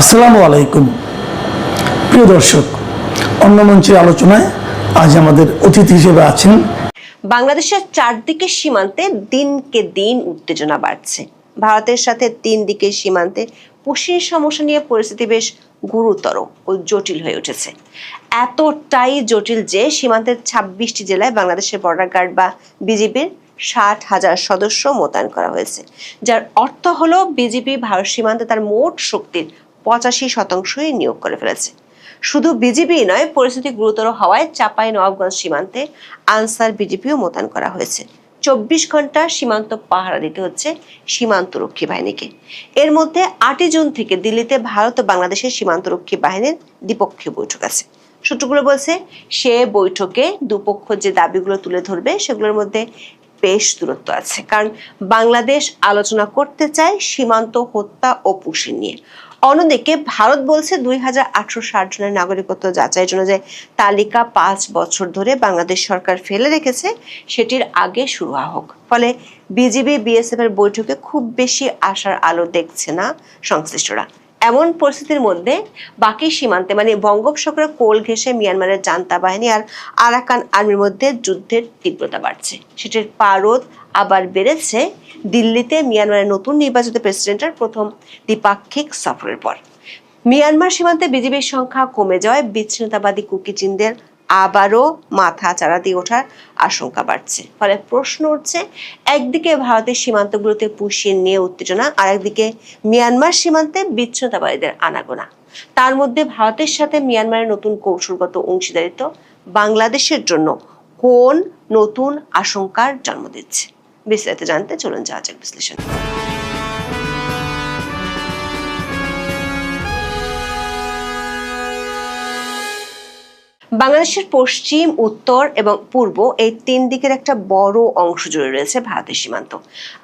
আসসালামু আলাইকুম প্রিয় দর্শক, অন্য মঞ্চের আলোচনায় আজ আমাদের অতিথি হিসেবে আছেন বাংলাদেশের চারদিকে সীমান্তে দিনকে দিন উত্তেজনা বাড়ছে। ভারতের সাথে তিন দিকের সীমান্তে পুশির সমস্যা নিয়ে পরিস্থিতি বেশ গুরুতর ও জটিল হয়ে উঠেছে। এতটাই জটিল যে সীমান্তের ২৬টি জেলায় বাংলাদেশের বর্ডার গার্ড বা বিজিবির ৬০,০০০ সদস্য মোতায়েন করা হয়েছে, যার অর্থ হলো বিজিবি ভারত সীমান্তে তার মোট শক্তির ৮৫% নিয়োগ করে ফেলেছে। শুধু বিজিবি নয়, পরিস্থিতি গুরুতর হওয়ায় চাঁপাইনবাবগঞ্জ সীমান্তে আনসার বিজিবিও মোতায়েন করা হয়েছে। ২৪ ঘন্টা সীমান্ত পাহারা দিতে হচ্ছে সীমান্তরক্ষী বাহিনীকে। এর মধ্যে ৮ জুন থেকে দিল্লিতে ভারত ও বাংলাদেশের সীমান্তরক্ষী বাহিনীর দ্বিপক্ষীয় বৈঠক আছে। সূত্রগুলো বলছে, সে বৈঠকে দুপক্ষ যে দাবিগুলো তুলে ধরবে সেগুলোর মধ্যে বেশ দূরত্ব আছে, কারণ বাংলাদেশ আলোচনা করতে চায় সীমান্ত হত্যা ও পুশিং নিয়ে। অন্যদিকে ভারত বলছে ২,৮৬০ জনের নাগরিকত্ব যাচাইয়ের জন্য যে তালিকা ৫ বছর ধরে বাংলাদেশ সরকার ফেলে রেখেছে সেটির আগে শুরু হোক। ফলে বিজিবি বিএসএফ এর বৈঠকে খুব বেশি আশার আলো দেখছে না সংশ্লিষ্টরা। এমন পরিস্থিতির মধ্যে বাকি সীমান্তে মানে বঙ্গোপসাগরের কোল ঘেঁষে মিয়ানমারের জান্তা বাহিনী আর আরাকান আর্মির মধ্যে যুদ্ধের তীব্রতা বাড়ছে। সেটির পারদ আবার বেড়েছে দিল্লিতে মিয়ানমারের নতুন নির্বাচিত প্রেসিডেন্টের প্রথম দ্বিপাক্ষিক সফরের পর। মিয়ানমার সীমান্তে বিজিবির সংখ্যা কমে যাওয়ায় বিচ্ছিন্নতাবাদী কুকি চিনদের আবারও মাথা চাড়া দিয়ে ওঠার আশঙ্কা বাড়ছে। ফলে প্রশ্ন উঠছে, একদিকে ভারতের সীমান্তগুলোতে পুশিয়ে নিয়ে উত্তেজনা, আর একদিকে মিয়ানমার সীমান্তে বিচ্ছিন্নতাবাদীদের আনাগোনা। তার মধ্যে ভারতের সাথে মিয়ানমারের নতুন কৌশলগত অংশীদারিত্ব বাংলাদেশের জন্য কোন নতুন আশঙ্কার জন্ম দিচ্ছে? বিস্তারিত জানতে চলুন যাওয়া যাক বিশ্লেষণ। বাংলাদেশের পশ্চিম, উত্তর এবং পূর্ব এই তিন দিকের একটা বড় অংশ জুড়ে রয়েছে ভারতের সীমান্ত।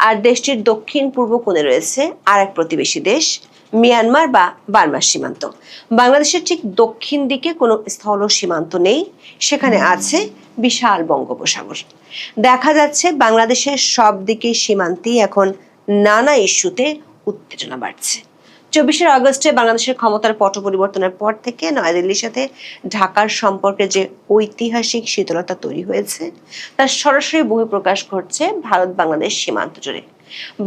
আর দেশটির দক্ষিণ পূর্ব কোণে রয়েছে আর এক প্রতিবেশী দেশ মিয়ানমার বা বার্মার সীমান্ত। বাংলাদেশের ঠিক দক্ষিণ দিকে কোনো স্থল সীমান্ত নেই, সেখানে আছে বিশাল বঙ্গোপসাগর। দেখা যাচ্ছে বাংলাদেশের সব দিকে সীমান্তেই এখন নানা ইস্যুতে উত্তেজনা বাড়ছে। ২৪শে আগস্টে বাংলাদেশের ক্ষমতার পট পরিবর্তনের পর থেকে নয়াদিল্লির সাথে ঢাকার সম্পর্কে যে ঐতিহাসিক শীতলতা তৈরি হয়েছে তার সরাসরি বহিঃপ্রকাশ ঘটছে ভারত বাংলাদেশ সীমান্ত জুড়ে।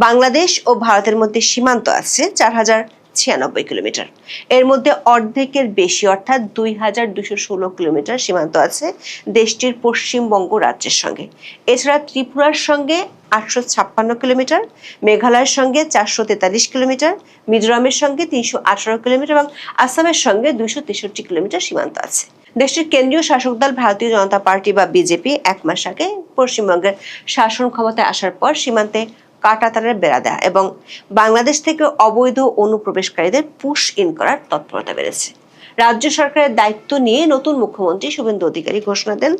বাংলাদেশ ও ভারতের মধ্যে সীমান্ত আছে ৪,০৯৬ কিলোমিটার। এর মধ্যে অর্ধেকের বেশি অর্থাৎ ২,২১৬ কিলোমিটার সীমান্ত আছে দেশটির পশ্চিমবঙ্গ রাজ্যের সঙ্গে। এছাড়া ত্রিপুরার সঙ্গে ৮৫৬ কিলোমিটার, মেঘালয়ের সঙ্গে ৪৪৩ কিলোমিটার, মিজোরামের সঙ্গে ৩১৮ কিলোমিটার এবং আসামের সঙ্গে ২৬৩ কিলোমিটার সীমান্ত আছে। দেশটির কেন্দ্রীয় শাসক দল ভারতীয় জনতা পার্টি বা বিজেপি ১ মাস আগে পশ্চিমবঙ্গের শাসন ক্ষমতায় আসার পর সীমান্তে কাঁটাতারের বেড়া দেয়া এবং বাংলাদেশ থেকে অবৈধ অনুপ্রবেশকারীদের পুশ ইন করার তৎপরতা বেড়েছে। রাজ্য সরকারের দায়িত্ব নিয়ে নতুন মুখ্যমন্ত্রী শুভেন্দু অধিকারী ঘোষণা দেন,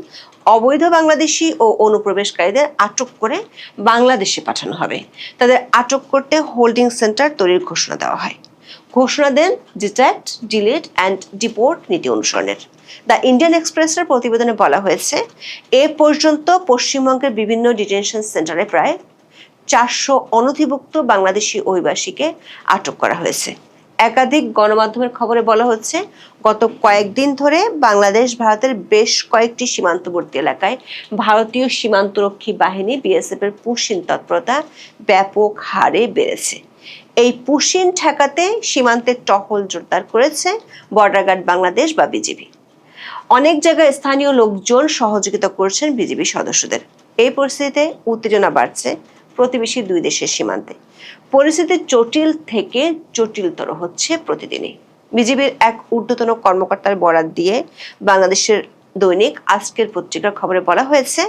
অবৈধ বাংলাদেশি ও অনুপ্রবেশকারীদের আটক করে বাংলাদেশে পাঠানো হবে। তাদের আটক করতে হোল্ডিং সেন্টার তৈরির ঘোষণা দেওয়া হয়। ঘোষণা দেন ডিটেক্ট, ডিলিট অ্যান্ড ডিপোর্ট নীতি অনুসরণের। দ্য ইন্ডিয়ান এক্সপ্রেসের প্রতিবেদনে বলা হয়েছে, এ পর্যন্ত পশ্চিমবঙ্গের বিভিন্ন ডিটেনশন সেন্টারে প্রায় ৪০০ অনধিভুক্ত বাংলাদেশি অভিবাসীকে আটক করা হয়েছে। একাধিক গণমাধ্যমের খবরে বলা হচ্ছে, গত কয়েকদিন ধরে বাংলাদেশ ভারতের বেশ কয়েকটি সীমান্তবর্তী এলাকায় ভারতীয় সীমান্তরক্ষী বাহিনী বিএসএফ এর পুশিন তৎপরতা ব্যাপক হারে বেড়েছে। এই পুশিন ঠেকাতে সীমান্তে টহল জোরদার করেছে বর্ডার গার্ড বাংলাদেশ বা বিজিবি। অনেক জায়গায় স্থানীয় লোকজন সহযোগিতা করছেন বিজিবি সদস্যদের। এই পরিস্থিতিতে উত্তেজনা বাড়ছে প্রতিবেশী দুই দেশের সীমান্তে। পরিস্থিতি জটিল থেকে জটিলতর হচ্ছে প্রতিদিনই। বিজিবির এক ঊর্ধ্বতন কর্মকর্তার বরাত দিয়ে বাংলাদেশের দৈনিক আজকের পত্রিকার খবরে বলা হয়েছে,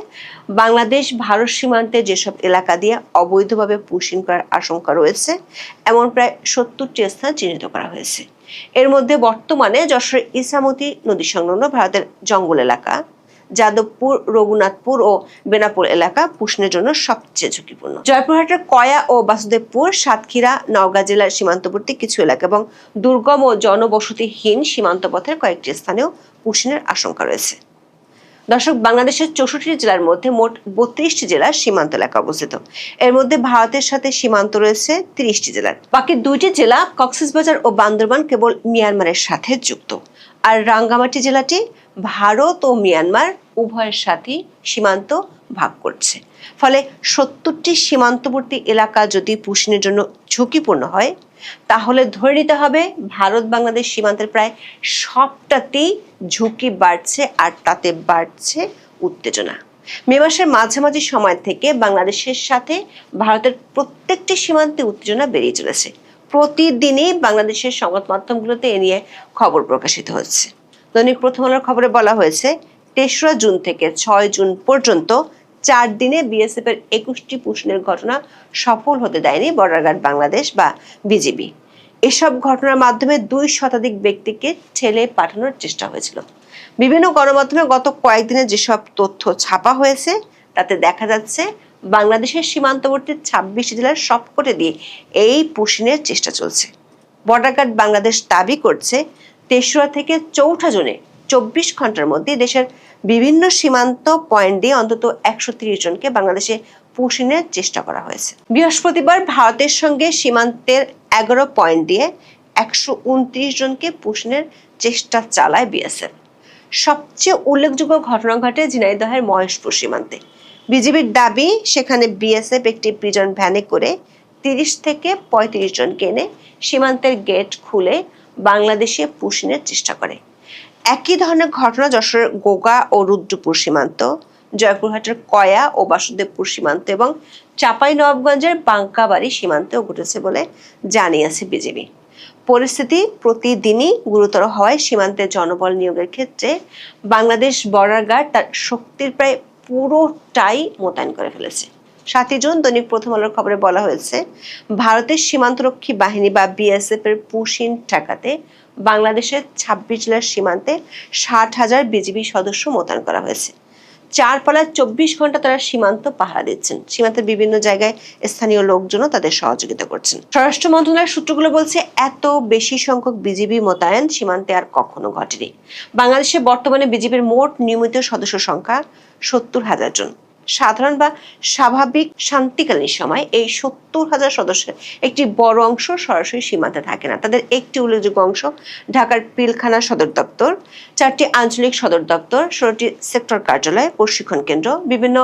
বাংলাদেশ ভারত সীমান্তে যেসব এলাকা দিয়ে অবৈধভাবে পুশিং করার আশঙ্কা রয়েছে এমন প্রায় ৭০টি স্থান চিহ্নিত করা হয়েছে। এর মধ্যে বর্তমানে যশোরের ইসামতি নদী সংলগ্ন ভারতের জঙ্গল এলাকা, যাদবপুর, রঘুনাথপুর ও বেনাপুর এলাকা পুশনের জন্য সবচেয়ে ঝুঁকিপূর্ণ। জয়পুরহাটের কয়া ও বাসুদেবপুর, সাতক্ষীরা, নওগাঁ জেলার সীমান্তবর্তী কিছু এলাকা এবং দুর্গম ও জনবসতিহীন সীমান্ত পথের কয়েকটি স্থানেও পুশিনের আশঙ্কা রয়েছে। দর্শক, বাংলাদেশের 64টি জেলার মধ্যে মোট 32টি জেলার সীমান্ত এলাকা অবস্থিত। এর মধ্যে ভারতের সাথে সীমান্ত রয়েছে 30টি জেলার। বাকি 2টি জেলা কক্সবাজার ও বান্দরবান কেবল মিয়ানমারের সাথে যুক্ত। আর রাঙ্গামাটি জেলাটি ভারত ও মিয়ানমার উভয়ের সাথেই সীমান্ত ভাগ করছে। ফলে 70টি সীমান্তবর্তী এলাকা যদি পুশিনের জন্য ঝুঁকিপূর্ণ হয়, তাহলে ধরে নিতে হবে ভারত বাংলাদেশ সীমান্তের প্রায় সবটাতেই ঝুঁকি বাড়ছে, আর তাতে বাড়ছে উত্তেজনা। মে মাসের মাঝামাঝি সময় থেকে বাংলাদেশের সাথে ভারতের প্রত্যেকটি সীমান্তে উত্তেজনা বেড়ে চলেছে। প্রতিদিনই বাংলাদেশের সংবাদ মাধ্যমগুলোতে এ নিয়ে খবর প্রকাশিত হচ্ছে। দৈনিক প্রথম আলোর খবরে বলা হয়েছে, 3রা জুন থেকে 6 জুন পর্যন্ত 4 দিনে বিএসএফ এর 21টি পুশিনের ঘটনা সফল হতে দেয়নি বর্ডার গার্ড বাংলাদেশ বা বিজিবি। এসব ঘটনার মাধ্যমে 2 শতাধিক ব্যক্তিকে ঠেলে পাঠানোর চেষ্টা হয়েছিল। বিভিন্ন গণমাধ্যমে গত কয়েকদিনে যেসব তথ্য ছাপা হয়েছে তাতে দেখা যাচ্ছে বাংলাদেশের সীমান্তবর্তী 26 জেলার সবকটে দিয়ে এই পুশিনের চেষ্টা চলছে। বর্ডার গার্ড বাংলাদেশ দাবি করছে 3রা থেকে 4 জুনে 24 ঘন্টার মধ্যে দেশের বিভিন্ন সীমান্ত পয়েন্ট দিয়ে অন্তত 130 জনকে বাংলাদেশে পুশিনের চেষ্টা করা হয়েছে। বৃহস্পতিবার ভারতের সঙ্গে সীমান্তের 11 পয়েন্ট দিয়ে 129 জনকে পুশিনের চেষ্টা চালায় বিএসএফ। সবচেয়ে উল্লেখযোগ্য ঘটনা ঘটে ঝিনাইদহের মহেশপুর সীমান্তে। বিজিবির দাবি, সেখানে বিএসএফ একটি প্রিজন ভ্যানে করে 30 থেকে 35 জনকে এনে সীমান্তের গেট খুলে বাংলাদেশে পুশিনের চেষ্টা করে। একই ধরনের ঘটনা যশোরের গোগা ও রুদ্রপুর সীমান্ত, জয়পুরহাটের কয়া ও বাসুদেবপুর সীমান্ত এবং চাঁপাইনবাবগঞ্জের বাঙ্কাবাড়ি সীমান্তেও ঘটেছে বলে জানিয়েছে বিজিবি। পরিস্থিতি প্রতিদিনই গুরুতর হওয়ায় সীমান্তে জনবল নিয়োগের ক্ষেত্রে বাংলাদেশ বর্ডার গার্ড তার শক্তির প্রায় পুরোটাই মোতায়েন করে ফেলেছে। 7 জুন দৈনিক প্রথম আলোর খবরে বলা হয়েছে, ভারতের সীমান্তরক্ষী বাহিনী বা বিএসএফ এর পুশিন ঠেকাতে বাংলাদেশের 26 জেলার সীমান্তে 60,000 বিজিবি সদস্য মোতায়েন করা হয়েছে। 4 পালায় 24 ঘন্টা তারা সীমান্ত পাহারা দিচ্ছেন। সীমান্তের বিভিন্ন জায়গায় স্থানীয় লোকজনও তাদের সহযোগিতা করছেন। স্বরাষ্ট্র মন্ত্রণালয়ের সূত্রগুলো বলছে, এত বেশি সংখ্যক বিজিবি মোতায়েন সীমান্তে আর কখনো ঘটেনি। বাংলাদেশে বর্তমানে বিজিবির মোট নিয়মিত সদস্য সংখ্যা 70,000 জন। সাধারণ বা স্বাভাবিক শান্তিকালীন সময় এই 70,000 সদস্যের একটি বড় অংশ সরাসরি সীমান্তে থাকে না। তাদের একটি উল্লেখযোগ্য অংশ ঢাকার পিলখানা সদর দপ্তর, 4টি আঞ্চলিক সদর দপ্তর, 16টি সেক্টর কার্যালয়, প্রশিক্ষণ কেন্দ্র, বিভিন্ন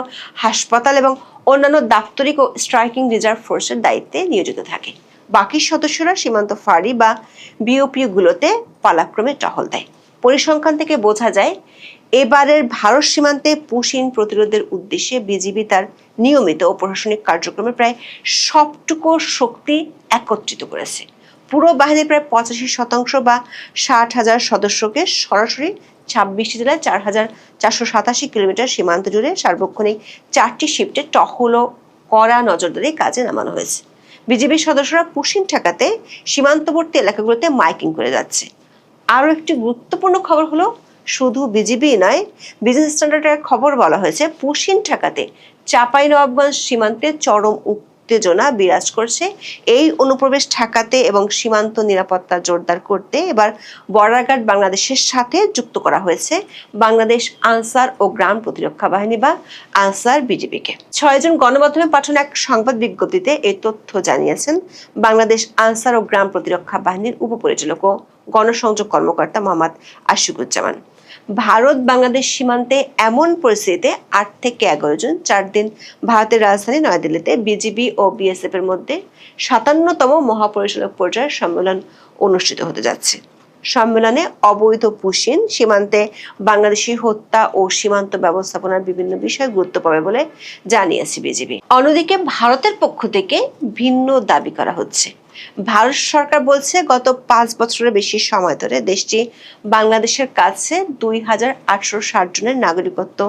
হাসপাতাল এবং অন্যান্য দাপ্তরিক ও স্ট্রাইকিং রিজার্ভ ফোর্সের দায়িত্বে নিয়োজিত থাকে। বাকি সদস্যরা সীমান্ত ফাঁড়ি বা বিওপিও গুলোতে পালাক্রমে টহল দেয়। পরিসংখ্যান থেকে বোঝা যায়, এবারের ভারত সীমান্তে পুশিন প্রতিরোধের উদ্দেশ্যে বিজিবি তার নিয়মিত ও প্রশাসনিক কার্যক্রমে প্রায় সবটুকু শক্তি একত্রিত করেছে। পুরো বাহিনীর প্রায় 85% বা 60,000 সদস্যকে সরাসরি 26 জেলায় 4,487 কিলোমিটার সীমান্ত জুড়ে সার্বক্ষণিক 4টি শিফটে টহল ও কড়া নজরদারি কাজে নামানো হয়েছে। বিজিবির সদস্যরা পুশিন ঠেকাতে সীমান্তবর্তী এলাকাগুলোতে মাইকিং করে যাচ্ছে। আরও একটি গুরুত্বপূর্ণ খবর হলো, শুধু বিজিবি নয়, বিজনেস স্ট্যান্ডার্ডের খবর বলা হয়েছে, পুশিন ঠেকাতে চাঁপাইনবাবগঞ্জ সীমান্তে চরম উত্তেজনা বিরাজ করছে। এই অনুপ্রবেশ ঠেকাতে এবং সীমান্ত নিরাপত্তা জোরদার করতে এবার বর্ডার গার্ড বাংলাদেশের সাথে যুক্ত করা হয়েছে বাংলাদেশ আনসার ও গ্রাম প্রতিরক্ষা বাহিনী বা আনসার বিজিবিকে। 6 জন গণমাধ্যমে পাঠানো এক সংবাদ বিজ্ঞপ্তিতে এই তথ্য জানিয়েছেন বাংলাদেশ আনসার ও গ্রাম প্রতিরক্ষা বাহিনীর উপপরিচালক ও গণসংযোগ কর্মকর্তা মোহাম্মদ আশিকুজ্জামান। ভারত বাংলাদেশ সীমান্তে এমন পরিস্থিতিতে 8 থেকে 11 জুন 4 দিন ভারতের রাজধানী নয়াদিল্লিতে বিজিবি ও বিএসএফ এর মধ্যে 57তম মহাপরিচালক পর্যায়ের সম্মেলন অনুষ্ঠিত হতে যাচ্ছে। সম্মেলনে অবৈধ পুশিন, সীমান্তে বাংলাদেশি হত্যা ও সীমান্ত ব্যবস্থাপনার বিভিন্ন বিষয় গুরুত্ব পাবে বলে জানিয়েছে বিজিবি। অন্যদিকে ভারতের পক্ষ থেকে ভিন্ন দাবি করা হচ্ছে। ভারত সরকার বলছে, গত 5 বছরের বেশি সময় ধরে দেশটি বাংলাদেশের কাছে 2,860 জনের নাগরিকত্ব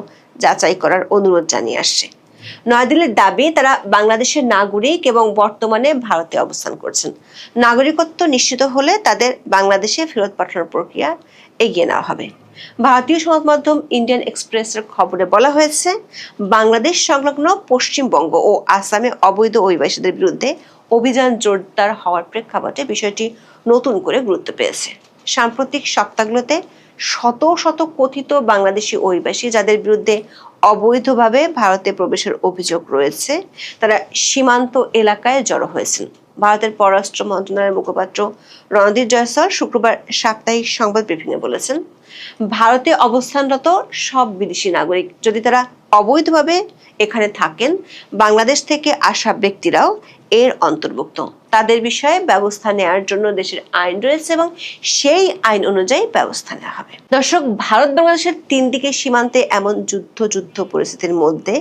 যাচাই করার অনুরোধ জানিয়ে আসছে। নয়াদিল্লির দাবি, তারা বাংলাদেশের নাগরিক এবং বর্তমানে ভারতে অবস্থান করছেন। নাগরিকত্ব নিশ্চিত হলে তাদের বাংলাদেশে ফেরত পাঠানোর প্রক্রিয়া এগিয়ে নেওয়া হবে। ভারতীয় সংবাদ মাধ্যম ইন্ডিয়ান এক্সপ্রেসের খবরে বলা হয়েছে, বাংলাদেশ সংলগ্ন পশ্চিমবঙ্গ ও আসামে অবৈধ অভিবাসীদের বিরুদ্ধে অভিযান জোরদার হওয়ার প্রেক্ষাপটে বিষয়টি নতুন করে গুরুত্ব পেয়েছে। সাম্প্রতিক সপ্তাহগুলোতে শত শত কথিত বাংলাদেশি অভিবাসী যাদের বিরুদ্ধে অবৈধভাবে ভারতে প্রবেশের অভিযোগ রয়েছে তারা সীমান্ত এলাকায় জড়ো হয়েছেন। ভারতের পররাষ্ট্র মন্ত্রণালয়ের মুখপাত্র রণদীপ জয়সওয়াল শুক্রবার সাপ্তাহিক সংবাদ ব্রিফিংয়ে বলেছেন, ভারতে অবস্থানরত সব বিদেশি নাগরিক যদি তারা অবৈধভাবে এখানে থাকেন, বাংলাদেশ থেকে আসা ব্যক্তিরাও এর অন্তর্ভুক্ত। তাদের বিষয়ে ব্যবস্থা নেওয়ার জন্য দেশের আইন রয়েছে এবং সেই আইন অনুযায়ী ব্যবস্থা নেওয়া হবে। দর্শক, ভারত বাংলাদেশের 3 দিকে সীমান্তে এমন যুদ্ধ পরিস্থিতির মধ্যে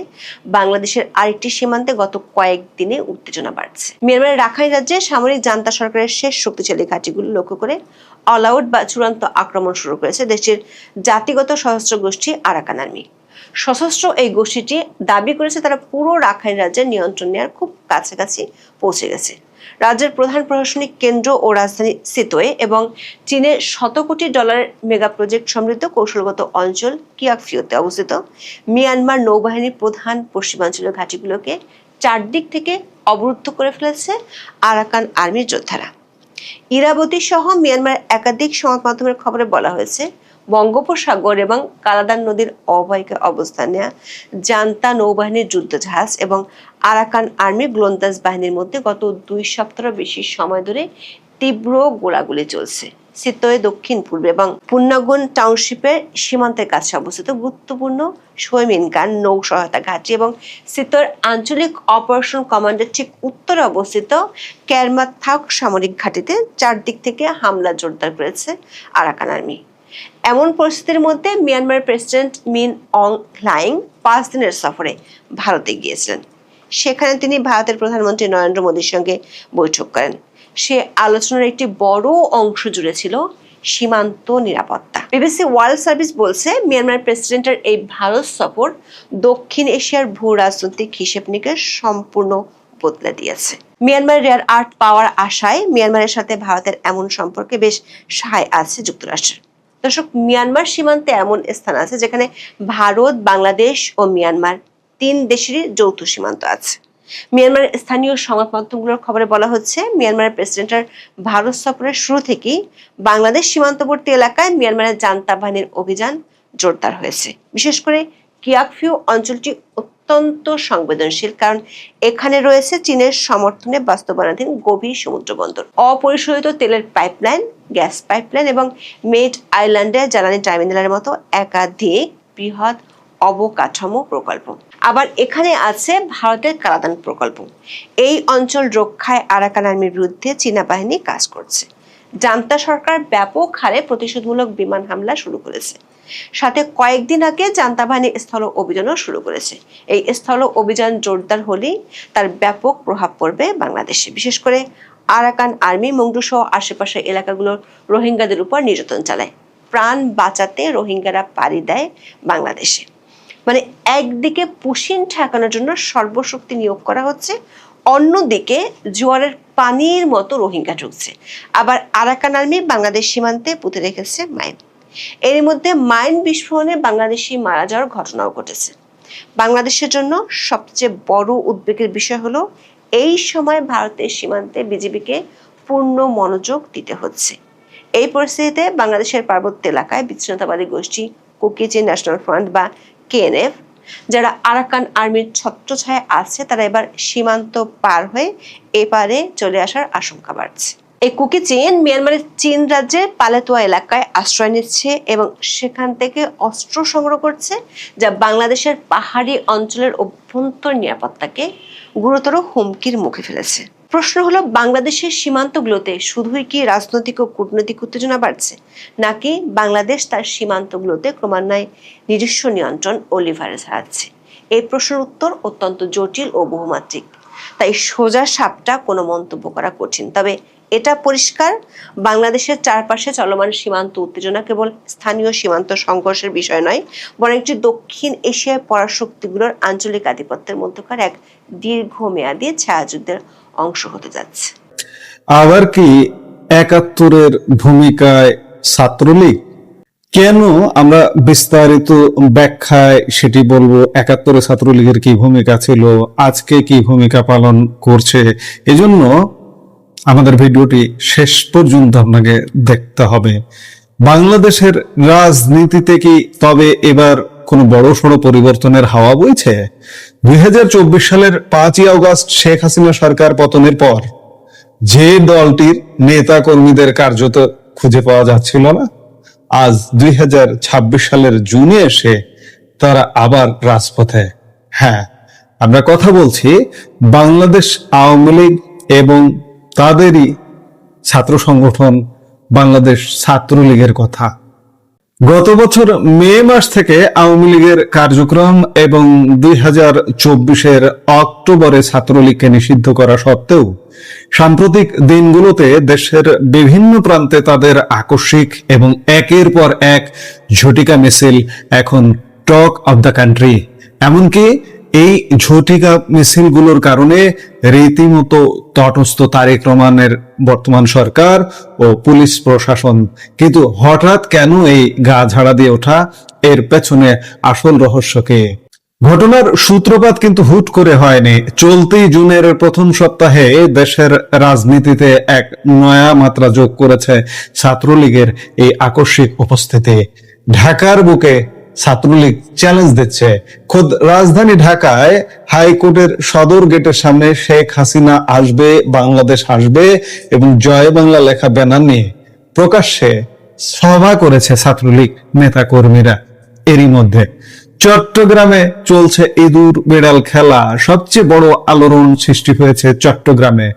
বাংলাদেশের আরেকটি সীমান্তে গত কয়েকদিনে উত্তেজনা বাড়ছে। মিয়ানমারের রাখাইন রাজ্যে সামরিক জান্তা সরকারের শেষ শক্তিশালী ঘাঁটিগুলো লক্ষ্য করে অল আউট বা চূড়ান্ত আক্রমণ শুরু করেছে দেশটির জাতিগত সশস্ত্র গোষ্ঠী আরাকান আর্মি। সশস্ত্র এই গোষ্ঠীটি দাবি করেছে তারা পুরো রাখাইন রাজ্যের নিয়ন্ত্রণ নেওয়ার খুব কাছাকাছি পৌঁছে গেছে। রাজ্যের প্রধান প্রশাসনিক কেন্দ্র ও রাজধানী সিতোয়ে এবং চীনের $100 কোটি মেগা প্রজেক্ট সমৃদ্ধ কৌশলগত অঞ্চল কিয়াকফিউতে অবস্থিত মিয়ানমার নৌবাহিনীর প্রধান পশ্চিমাঞ্চলীয় ঘাঁটিগুলোকে চারদিক থেকে অবরুদ্ধ করে ফেলেছে আরাকান আর্মির যোদ্ধারা। ইরাবতী সহ মিয়ানমারের একাধিক সংবাদ মাধ্যমের খবরে বলা হয়েছে, বঙ্গোপসাগর এবং কালাদান নদীর অববাহিকায় অবস্থান নেওয়া জান্তা নৌবাহিনীর যুদ্ধজাহাজ এবং আরাকান আর্মি গোলন্দাজ বাহিনীর মধ্যে গত 2 সপ্তাহের বেশি সময় ধরে তীব্র গোলাগুলি চলছে। সিতোয়ে দক্ষিণ পূর্বে এবং পুন্নাগুন টাউনশিপের সীমান্তের কাছে অবস্থিত গুরুত্বপূর্ণ শৈমিনকান নৌ সহায়তা ঘাঁটি এবং সিতোর আঞ্চলিক অপারেশন কমান্ডের ঠিক উত্তরে অবস্থিত ক্যারমাথাক সামরিক ঘাঁটিতে চারদিক থেকে হামলা জোরদার করেছে আরাকান আর্মি। এমন পরিস্থিতির মধ্যে মিয়ানমারের প্রেসিডেন্ট মিন অং হ্লাইং 5 দিনের সফরে ভারতে গিয়েছিলেন। সেখানে তিনি ভারতের প্রধানমন্ত্রী নরেন্দ্র মোদীর সঙ্গে বৈঠক করেন। সে আলোচনার একটি বড় অংশ জুড়ে ছিল সীমান্ত নিরাপত্তা। বিবিসি ওয়ার্ল্ড সার্ভিস বলছে, মিয়ানমার প্রেসিডেন্টের এই ভারত সফর দক্ষিণ এশিয়ার ভূ রাজনৈতিক হিসেব নিকেশ সম্পূর্ণ বদলে দিয়েছে। মিয়ানমার রেয়ার আর্থ পাওয়ার আশায় মিয়ানমারের সাথে ভারতের এমন সম্পর্কে বেশ সহায় আছে যুক্তরাষ্ট্রের। দর্শক, মিয়ানমার সীমান্তে এমন স্থান আছে যেখানে ভারত, বাংলাদেশ ও মিয়ানমার 3 দেশেরই যৌথ সীমান্ত আছে। মিয়ানমারের স্থানীয় সংবাদ মাধ্যমগুলোর খবরে বলা হচ্ছে, মিয়ানমারের প্রেসিডেন্টের ভারত সফরের শুরু থেকেই বাংলাদেশ সীমান্তবর্তী এলাকায় মিয়ানমারের জান্তা বাহিনীর অভিযান জোরদার হয়েছে। বিশেষ করে কিয়াকফিউ অঞ্চলটি অত্যন্ত সংবেদনশীল, কারণ এখানে রয়েছে চীনের সমর্থনে বাস্তবায়নাধীন গভীর সমুদ্র বন্দর, অপরিশোধিত তেলের পাইপলাইন, গ্যাস পাইপলাইন এবং মেড আইল্যান্ডের জ্বালানি টার্মিনালের মতো একাধিক বৃহৎ অবকাঠামো প্রকল্প। আবার এখানে আছে ভারতের কালাদান প্রকল্প। এই অঞ্চল রক্ষায় আরাকান আর্মির বিরুদ্ধে চীনা বাহিনী কাজ করছে। জান্তা সরকার ব্যাপক হারে প্রতিশোধমূলক বিমান হামলা শুরু করেছে। সাথে কয়েকদিন আগে জান্তা বাহিনী স্থল অভিযানও শুরু করেছে। এই স্থল অভিযান জোরদার হলেই তার ব্যাপক প্রভাব পড়বে বাংলাদেশে। বিশেষ করে আরাকান আর্মি মংডু সহ আশেপাশের এলাকাগুলোর রোহিঙ্গাদের উপর নির্যাতন চালায়। প্রাণ বাঁচাতে রোহিঙ্গারা পাড়ি দেয় বাংলাদেশে। মানে একদিকে পুশিন ঠেকানোর জন্য সর্বশক্তি নিয়োগ করা হচ্ছে, অন্যদিকে জোয়ারের পানির মতো রোহিঙ্গা ঢুকছে। আবার আরাকান আর্মি বাংলাদেশ সীমান্তে পুঁতে রেখেছে মাইন। এর মধ্যে মাইন বিস্ফোরণে বাংলাদেশি মারা যাওয়ার ঘটনাও ঘটেছে। বাংলাদেশের জন্য সবচেয়ে বড় উদ্বেগের বিষয় হলো এই সময় ভারতের সীমান্তে বিজিবিকে পূর্ণ মনোযোগ দিতে হচ্ছে। এই পরিস্থিতিতে বাংলাদেশের পার্বত্য এলাকায় বিচ্ছিন্নতাবাদী গোষ্ঠী কুকি-চিন ন্যাশনাল ফ্রন্ট বা কেএনএফ, যারা আরাকান আর্মির ছত্রছায়ায় আছে, তারা এবার সীমান্ত পার হয়ে এপারে চলে আসার আশঙ্কা বাড়ছে। এই কুকি-চিন মিয়ানমারের চীন রাজ্যের পালেতোয়া এলাকায় আশ্রয় নিচ্ছে এবং সেখান থেকে অস্ত্র সংগ্রহ করছে, যা বাংলাদেশের পাহাড়ি অঞ্চলের অভ্যন্তর নিরাপত্তাকে গুরুতর হুমকির মুখে ফেলেছে। প্রশ্ন হলো, বাংলাদেশের সীমান্তগুলোতে শুধুই কি রাজনৈতিক ও কূটনৈতিক উত্তেজনা বাড়ছে, নাকি বাংলাদেশ তার সীমান্তগুলোতে ক্রমান্বয়ে নিজস্ব নিয়ন্ত্রণ ও লিভারেজ হারাচ্ছে? এই প্রশ্নের উত্তর অত্যন্ত জটিল ও বহুমাত্রিক, তাই সোজা সাপটা কোনো মন্তব্য করা কঠিন। তবে এটা পরিষ্কার, বাংলাদেশের চারপাশে চলমান সীমান্ত উত্তেজনা কেবল স্থানীয় সীমান্ত সংঘর্ষের বিষয় নয়, বরং একটি দক্ষিণ এশিয়ায় পরাশক্তিগুলোর আঞ্চলিক আধিপত্যের মধ্যকার এক দীর্ঘমেয়াদী ছায়াযুদ্ধের অংশ হতে যাচ্ছে। আবার কি ৭১-এর ভূমিকায় ছাত্রলীগ? কেন আমরা বিস্তারিত ব্যাখ্যায় সেটি বলবো। ৭১-এ ছাত্রলীগের কি ভূমিকা ছিল, আজকে কি ভূমিকা পালন করছে, এজন্য আমাদের ভিডিওটি শেষ পর্যন্ত আপনাকে দেখতে হবে। বাংলাদেশের রাজনীতিতে কি তবে এবার কোনো বড়সড় পরিবর্তনের হাওয়া বইছে? 2024 সালের 5ই আগস্ট শেখ হাসিনা সরকার পতনের পর যে দলটির নেতা কর্মীদের কার্যত খুঁজে পাওয়া যাচ্ছিল না, আজ 2026 সালের জুনে এসে তারা আবার রাজপথে। হ্যাঁ, আমরা কথা বলছি বাংলাদেশ আওয়ামী লীগ এবং তাদেরই ছাত্র সংগঠন বাংলাদেশ ছাত্রলীগের কথা। গত বছর মে মাস থেকে আওয়ামী লীগের কার্যক্রম এবং 2024-এর অক্টোবরে ছাত্রলীগকে নিষিদ্ধ করা সত্ত্বেও সাম্প্রতিক দিনগুলোতে দেশের বিভিন্ন প্রান্তে তাদের আকস্মিক এবং একের পর এক ঝটিকা মিছিল এখন টক অব দ্য কান্ট্রি। এমনকি এই ঝটিকা মিছিলগুলোর কারণে রীতিমতো তটস্থ তারেক রহমানের বর্তমান সরকার ও পুলিশ প্রশাসন। কিন্তু হঠাৎ কেন এই গা ঝাড়া দিয়ে ওঠা, এর পেছনে আসল রহস্যকে? ঘটনার সূত্রপাত কিন্তু হুট করে হয়নি। চলতি জুনের প্রথম সপ্তাহে দেশের রাজনীতিতে এক নয়া মাত্রা যোগ করেছে ছাত্রলীগের এই আকস্মিক উপস্থিতি। ঢাকার বুকে ছাত্রলীগ চ্যালেঞ্জ দিচ্ছে। খোদ রাজধানী ঢাকায় হাইকোর্টের সদর গেটের সামনে শেখ হাসিনা আসবে, বাংলাদেশ আসবে এবং জয় বাংলা লেখা ব্যানার নিয়ে প্রকাশ্যে সভা করেছে ছাত্রলীগ নেতা কর্মীরা। এরই মধ্যে চট্টগ্রামে চলছে ইঁদুর বেড়াল খেলা। সবচেয়ে বড় আলোড়ন সৃষ্টি হয়েছে চট্টগ্রামে।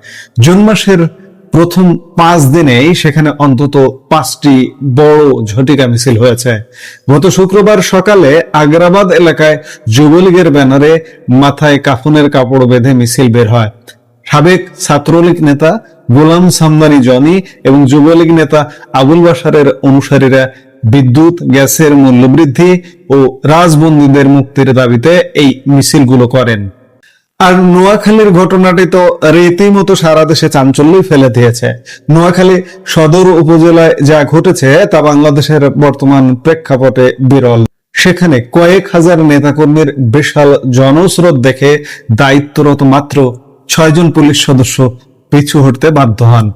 জুন মাসের প্রথম 5 দিনেই সেখানে অন্তত 5টি বড় ঝটিকা মিছিল হয়েছে। গত শুক্রবার সকালে আগ্রাবাদ এলাকায় যুবলীগের ব্যানারে মাথায় কাফনের কাপড় বেঁধে মিছিল বের হয়। সাবেক ছাত্রলীগ নেতা গোলাম সামদানি জনি এবং যুবলীগ নেতা আবুল বাশারের অনুসারীরা বিদ্যুৎ, গ্যাসের মূল্যবৃদ্ধি ও রাজবন্দীদের মুক্তির দাবিতে এই মিছিলগুলো করেন। আর নোয়াখালীর ঘটনাটি তো রীতিমতো সারা দেশে চাঞ্চল্যই ফেলে দিয়েছে। নোয়াখালী সদর উপজেলায় যা ঘটেছে তা বাংলাদেশের বর্তমান প্রেক্ষাপটে বিরল। সেখানে কয়েক হাজার নেতাকর্মীর বিশাল জনস্রোত দেখে দায়িত্বরত মাত্র 6 জন পুলিশ সদস্য পিছু হটতে বাধ্য হন।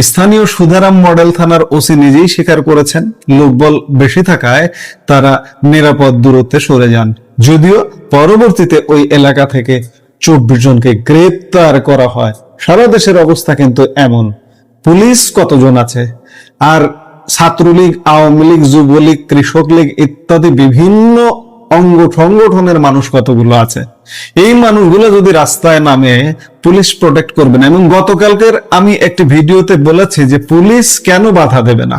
স্থানীয় সুধারাম মডেল থানার ওসি নিজেই স্বীকার করেছেন, লোকবল বেশি থাকায় তারা নিরাপদ দূরত্বে সরে যান। যদিও পরবর্তীতে ওই এলাকা থেকে 24 জনকে গ্রেপ্তার করা হয়। সারা দেশের অবস্থা কিন্তু এমন। পুলিশ কতজন আছে, আর ছাত্রলীগ, আওয়ামী লীগ, যুবলীগ, কৃষক লীগ ইত্যাদি বিভিন্ন অঙ্গ সংগঠনের মানুষ কতগুলো আছে? এই মানুষগুলো যদি রাস্তায় নামে, পুলিশ প্রোটেক্ট করবে না। এবং গতকালকের আমি একটি ভিডিওতে বলেছি যে পুলিশ কেন বাধা দেবে না,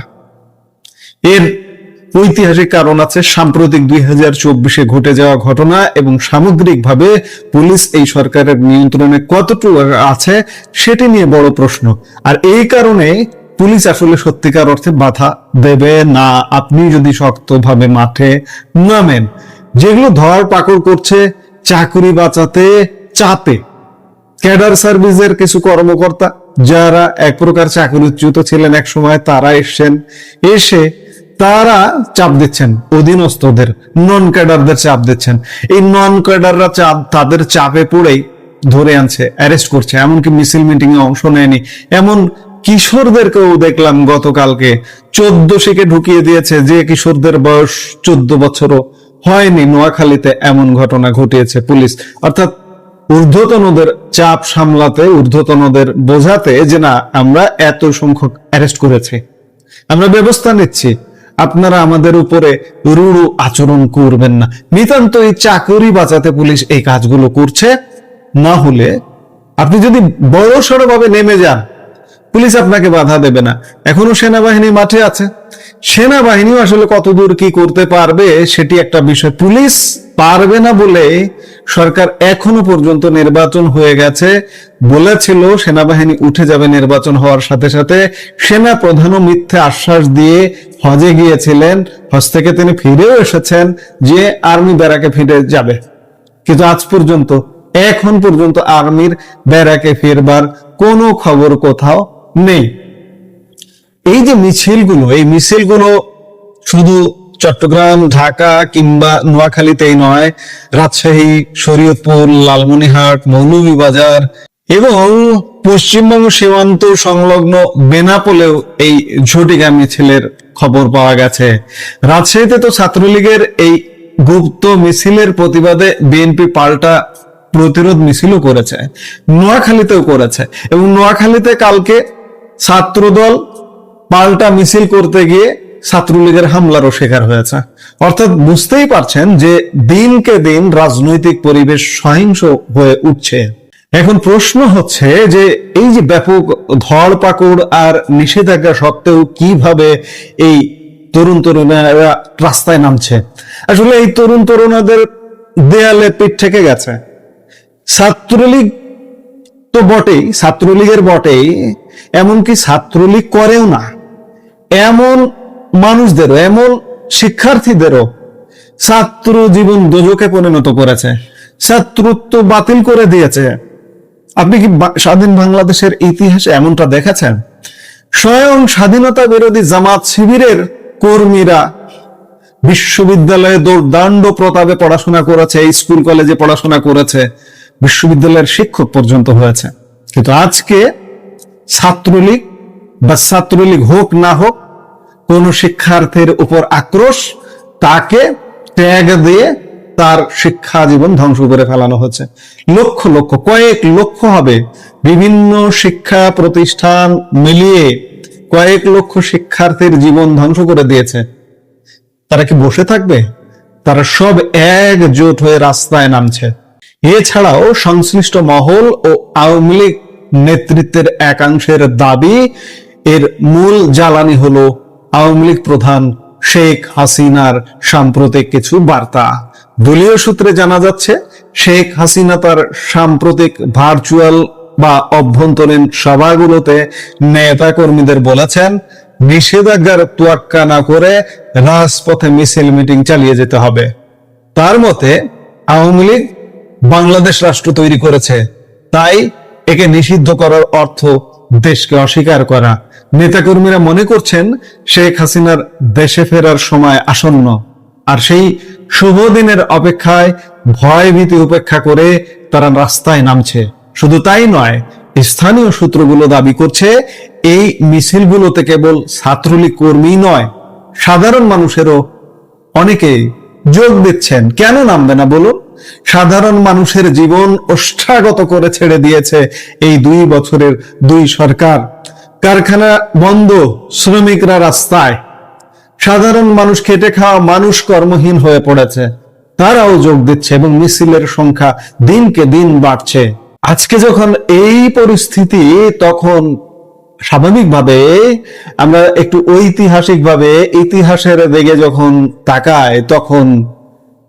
এর ঐতিহাসিক কারণ আছে। সাম্প্রতিক 2024-এ ঘটে যাওয়া ঘটনা এবং সামগ্রিকভাবে পুলিশ এই সরকারের নিয়ন্ত্রণে কতটুকু আছে সেটি নিয়ে বড় প্রশ্ন। আর এই কারণে পুলিশ আসলে সত্যিকার অর্থে বাধা দেবে না আপনি যদি শক্তভাবে মাঠে নামেন। যেগুলো ধর পাকড় করছে চাকরি বাঁচাতে চাপে, ক্যাডার সার্ভিসের কিছু কর্মকর্তা যারা এক প্রকার চাকরিচ্যুত ছিলেন এক সময়, তারা এসে তারা চাপ দিচ্ছেন অধীনস্থদের, নন ক্যাডারদের চাপ দিচ্ছেন। এই নন ক্যাডাররা তাদের চাপে পড়েই ধরে আনছে, অ্যারেস্ট করছে। এমনকি মিছিল মিটিং এ অংশ নেয়নি এমন কিশোরদেরকেও দেখলাম গতকালকে 1400-কে ঢুকিয়ে দিয়েছে, যে কিশোরদের বয়স 14 বছরও হয়নি। নোয়াখালীতে এমন ঘটনা ঘটিয়েছে পুলিশ। অর্থাৎ ঊর্ধ্বতনদের চাপ সামলাতে, ঊর্ধ্বতনদের বোঝাতে যে না, আমরা এত সংখ্যক অ্যারেস্ট করেছি, আমরা ব্যবস্থা নিচ্ছি, আপনারা আমাদের উপরে রূঢ় আচরণ করবেন না। নিতান্ত এই চাকরি বাঁচাতে পুলিশ এই কাজগুলো করছে। না হলে আপনি যদি বড় সড়ো ভাবে নেমে যান, পুলিশ আপনাকে বাধা দেবে না। এখনো সেনাবাহিনী মাঠে আছে। সেনাবাহিনীও আসলে কতদূর কি করতে পারবে সেটি একটা বিষয়। পুলিশ পারবে না বলে সরকার এখনো পর্যন্ত নির্বাচন হয়ে গেছে বলেছিল সেনাবাহিনী উঠে যাবে নির্বাচন হওয়ার সাথে সাথে। সেনা প্রধানও মিথ্যে আশ্বাস দিয়ে হজে গিয়েছিলেন, হজ থেকে তিনি ফিরেও এসেছেন যে আর্মি ব্যারাকে ফিরে যাবে, কিন্তু আজ পর্যন্ত এখন পর্যন্ত আর্মির ব্যারাকে ফিরবার কোনো খবর কোথাও নেই। এই যে মিছিলগুলো, এই মিছিলগুলো শুধু চট্টগ্রাম, ঢাকা কিংবা নোয়াখালীতেই নয়, রাজশাহী, শরীয়তপুর, লালমনিরহাট, মৌলভীবাজার এবং পশ্চিমবঙ্গ সীমান্ত সংলগ্ন বেনাপোলেও এই ঝটিকা মিছিলের খবর পাওয়া গেছে। রাজশাহীতে তো ছাত্রলীগের এই গুপ্ত মিছিলের প্রতিবাদে বিএনপি পাল্টা প্রতিরোধ মিছিলও করেছে, নোয়াখালীতেও করেছে, এবং নোয়াখালীতে কালকে ছাত্রদল পাল্টা মিছিল করতে গিয়ে ছাত্রলীগের হামলারও শিকার হয়েছে। অর্থাৎ বুঝতেই পারছেন যে দিনকে দিন রাজনৈতিক পরিবেশ সহিংস হয়ে উঠছে। এখন প্রশ্ন হচ্ছে যে এই যে ব্যাপক ধরপাকড় আর নিষেধাজ্ঞা সত্ত্বেও কিভাবে এই তরুণ তরুণীরা রাস্তায় নামছে। আসলে এই তরুণ তরুণীদের দেয়ালে পিঠ থেকে গেছে। ছাত্রলীগ তো বটেই, ছাত্রলীগের বটেই, এমনকি ছাত্রলীগ করেও না এমন মানুষদেরও, এমন শিক্ষার্থীদেরও ছাত্র জীবন দোজকে পরিণত করেছে, ছাত্রত্ব বাতিল করে দিয়েছে। আপনি কি স্বাধীন বাংলাদেশের ইতিহাসে এমনটা দেখেছেন? স্বয়ং স্বাধীনতা বিরোধী জামাত শিবিরের কর্মীরা বিশ্ববিদ্যালয়ে দৌর্দণ্ড প্রতাপে পড়াশোনা করেছে, স্কুল কলেজে পড়াশোনা করেছে, বিশ্ববিদ্যালয়ের শিক্ষক পর্যন্ত হয়েছে। কিন্তু আজকে ছাত্রলীগ বা ছাত্রলীগ হোক না হোক, কোন শিক্ষার্থীর উপর আক্রোশ, তাকে ট্যাগ দিয়ে তার শিক্ষা জীবন ধ্বংস করে ফেলানো হচ্ছে। লক্ষ লক্ষ, কয়েক লক্ষ হবে, বিভিন্ন শিক্ষা প্রতিষ্ঠান মিলিয়ে কয়েক লক্ষ শিক্ষার্থীর জীবন ধ্বংস করে দিয়েছে। তারা কি বসে থাকবে? তারা সব একজোট হয়ে রাস্তায় নামছে। এছাড়াও সংশ্লিষ্ট মহল ও আওয়ামী লীগ নেতৃত্বের একাংশের দাবি, এর মূল জ্বালানি হলো আওয়ামী লীগ প্রধান শেখ হাসিনার সাম্প্রতিক কিছু বার্তা। দলীয় সূত্রে জানা যাচ্ছে, শেখ হাসিনা তার সাম্প্রতিক ভার্চুয়াল বা অভ্যন্তরীণ সভাগুলোতে নেতা কর্মীদের বলেছেন, নিষেধাজ্ঞার তোয়াক্কা না করে রাজপথে মিছিল মিটিং চালিয়ে যেতে হবে। তার মতে আওয়ামী লীগ বাংলাদেশ রাষ্ট্র তৈরি করেছে, তাই একে নিষিদ্ধ করার অর্থ দেশকে অস্বীকার করা। নেতাকর্মীরা মনে করছেন শেখ হাসিনার দেশে ফেরার সময় আসন্ন, আর সেই শুভ দিনের অপেক্ষায় ভয় ভীতি উপেক্ষা করে তারা রাস্তায় নামছে। শুধু তাই নয়, স্থানীয় সূত্রগুলো দাবি করছে এই মিছিলগুলোতে কেবল ছাত্রলীগ কর্মী নয়, সাধারণ মানুষেরও অনেকেই যোগ দিচ্ছেন। কেন নামবে না বলুন? সাধারণ মানুষের জীবন ওষ্ঠাগত করে ছেড়ে দিয়েছে এই 2 বছরের 2 সরকার। কারখানা বন্ধ, শ্রমিকরা রাস্তায়, সাধারণ মানুষ, খেটে খাওয়া মানুষ কর্মহীন হয়ে পড়েছে, তারাও যোগ দিচ্ছে এবং মিছিলের সংখ্যা দিনকে দিন বাড়ছে। আজকে যখন এই পরিস্থিতি, তখন স্বাভাবিকভাবে আমরা একটু ঐতিহাসিকভাবে ইতিহাসের দিকে যখন তাকাই, তখন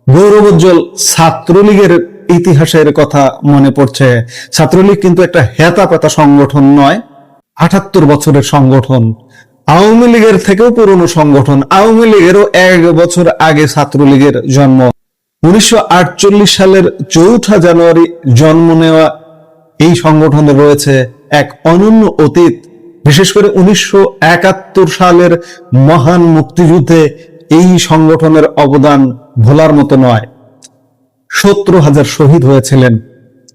গৌরবোজ্জ্বল ছাত্রলীগের ইতিহাসের কথা মনে পড়ছে। ছাত্রলীগ কিন্তু একটা হেতাপেতা সংগঠন নয়, 78 বছরের সংগঠন, আওয়ামী লীগের থেকেও পুরনো সংগঠন। আওয়ামী লীগেরও 1 বছর আগে ছাত্রলীগের জন্ম। 1948 সালের 4 জানুয়ারি জন্ম নেওয়া এই সংগঠনে রয়েছে এক অনন্য অতীত। বিশেষ করে 1971 সালের মহান মুক্তিযুদ্ধে এই সংগঠনের অবদান ভোলার মতো নয়। 70,000 শহীদ হয়েছিলেন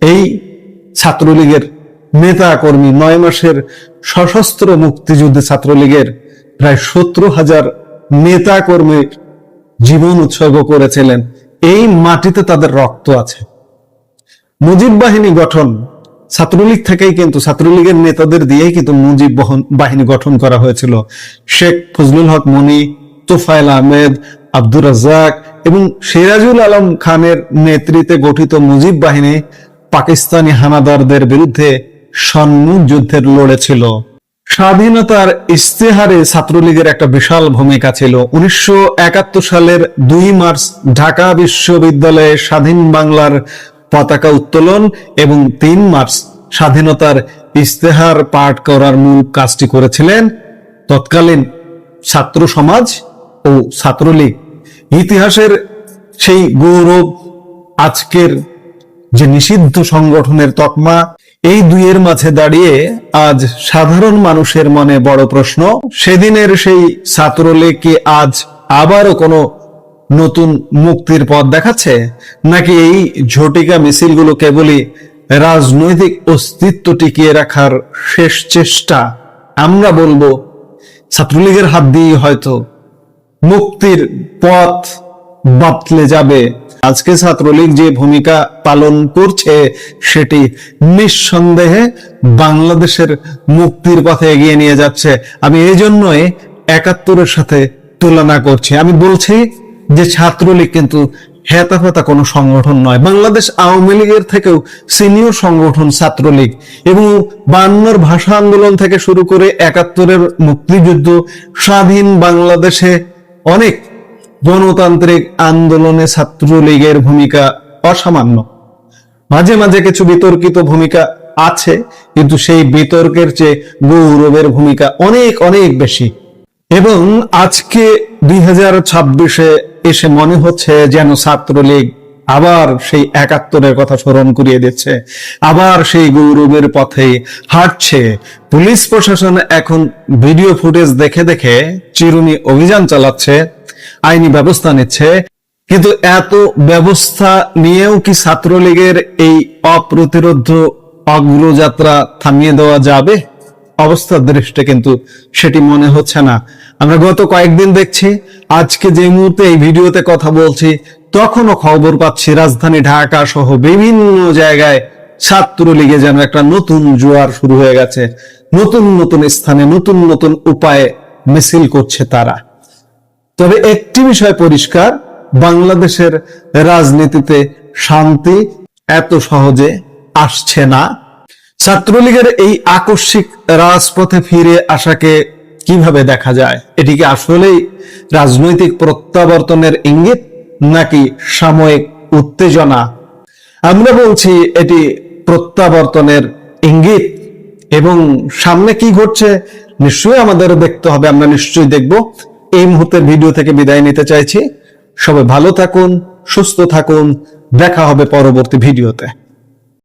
এই ছাত্রলীগের নেতা কর্মী। 9 মাসের সশস্ত্র মুক্তিযুদ্ধে ছাত্রলীগের প্রায় 70,000 নেতা কর্মী জীবন উৎসর্গ করেছিলেন। এই মাটিতে তাদের রক্ত আছে। মুজিব বাহিনী গঠন ছাত্রলীগ থেকেই, কিন্তু ছাত্রলীগের নেতাদের দিয়েই কিন্তু মুজিব বাহিনী গঠন করা হয়েছিল। শেখ ফজলুল হক মনি, তোফায়েল আহমেদ, আব্দুর রাজ্জাক এবং সিরাজুল আলম খানের নেতৃত্বে গঠিত মুজিব বাহিনী পাকিস্তানি হানাদারদের বিরুদ্ধে সম্মুখ যুদ্ধের লড়েছিল। স্বাধীনতার ইস্তেহারে ছাত্রলীগের একটা বিশাল ভূমিকা ছিল। 1971 সালের 2 মার্চ ঢাকা বিশ্ববিদ্যালয়ে স্বাধীন বাংলার পতাকা উত্তোলন এবং 3 মার্চ স্বাধীনতার ইস্তেহার পাঠ করার মূল কাজটি করেছিলেন তৎকালীন ছাত্র সমাজ ও ছাত্রলীগ। ইতিহাসের সেই গৌরব, আজকের যে নিষিদ্ধ সংগঠনের তকমা, এই দুইয়ের মাঝে দাঁড়িয়ে আজ সাধারণ মানুষের মনে বড় প্রশ্ন, সেদিনের সেই ছাত্রলীগ কি আজ আবারও কোনো নতুন মুক্তির পথ দেখাচ্ছে, নাকি এই ঝটিকা মিছিলগুলো কেবলই রাজনৈতিক অস্তিত্ব টিকিয়ে রাখার শেষ চেষ্টা, আমরা বলবো ছাত্রলীগের হাত দিয়ে হয়তো মুক্তির পথ বাতলে যাবে। আজকে ছাত্রলীগ যে ভূমিকা পালন করছে সেটি নিঃসন্দেহে বাংলাদেশের মুক্তির পথে এগিয়ে নিয়ে যাচ্ছে। আমি এই জন্যই ৭১-এর সাথে তুলনা করছি। আমি বলছি যে ছাত্রলীগ কিন্তু হেতাফেতা কোনো সংগঠন নয়। বাংলাদেশ আওয়ামী লীগের থেকেও সিনিয়র সংগঠন ছাত্রলীগ, এবং ৫২-র ভাষা আন্দোলন থেকে শুরু করে ৭১-এর মুক্তিযুদ্ধ, স্বাধীন বাংলাদেশে অনেক গণতান্ত্রিক আন্দোলনে ছাত্রলীগের ভূমিকা অসামান্য। মাঝে মাঝে কিছু বিতর্কিত ভূমিকা আছে, কিন্তু সেই বিতর্কের চেয়ে গৌরবের ভূমিকা অনেক অনেক বেশি। এবং আজকে ২০২৬-এ এসে মনে হচ্ছে যেন ছাত্রলীগ আবার সেই ৭১-এর কথা স্মরণ করিয়ে দিচ্ছে, আবার সেই গৌরবের পথে হাঁটছে। পুলিশ প্রশাসন এখন ভিডিও ফুটেজ দেখে দেখে চিরুনি অভিযান চালাচ্ছে, আইনি ব্যবস্থা নিচ্ছে। কিন্তু এত ব্যবস্থা নিয়েও কি ছাত্রলীগের এই অপ্রতিরোধ্য অগ্রযাত্রা থামিয়ে দেওয়া যাবে? অবস্থার দৃষ্টিতে কিন্তু সেটি মনে হচ্ছে না। আমরা গত কয়েকদিন দেখছি, আজকে যে মুহূর্তে এই ভিডিওতে কথা বলছি তখনও খবর পাচ্ছি রাজধানী ঢাকা সহ বিভিন্ন জায়গায় ছাত্রলীগে যেন একটা নতুন জোয়ার শুরু হয়ে গেছে। নতুন নতুন স্থানে নতুন নতুন উপায়ে মিছিল করছে তারা। তবে একটি বিষয় পরিষ্কার, বাংলাদেশের রাজনীতিতে শান্তি এত সহজে আসছে না। ছাত্রলীগের এই আকস্মিক রাজপথে ফিরে আসাকে কিভাবে দেখা যায়? এটি কি আসলেই রাজনৈতিক প্রত্যাবর্তনের ইঙ্গিত নাকি সাময়িক উত্তেজনা? আমরা বলছি এটি প্রত্যাবর্তনের ইঙ্গিত। এবং সামনে কি ঘটছে নিশ্চয়ই আমাদের দেখতে হবে, আমরা নিশ্চয়ই দেখব। এই মুহূর্তের ভিডিও থেকে বিদায় নিতে চাইছি। সবাই ভালো থাকুন, সুস্থ থাকুন, দেখা হবে পরবর্তী ভিডিওতে।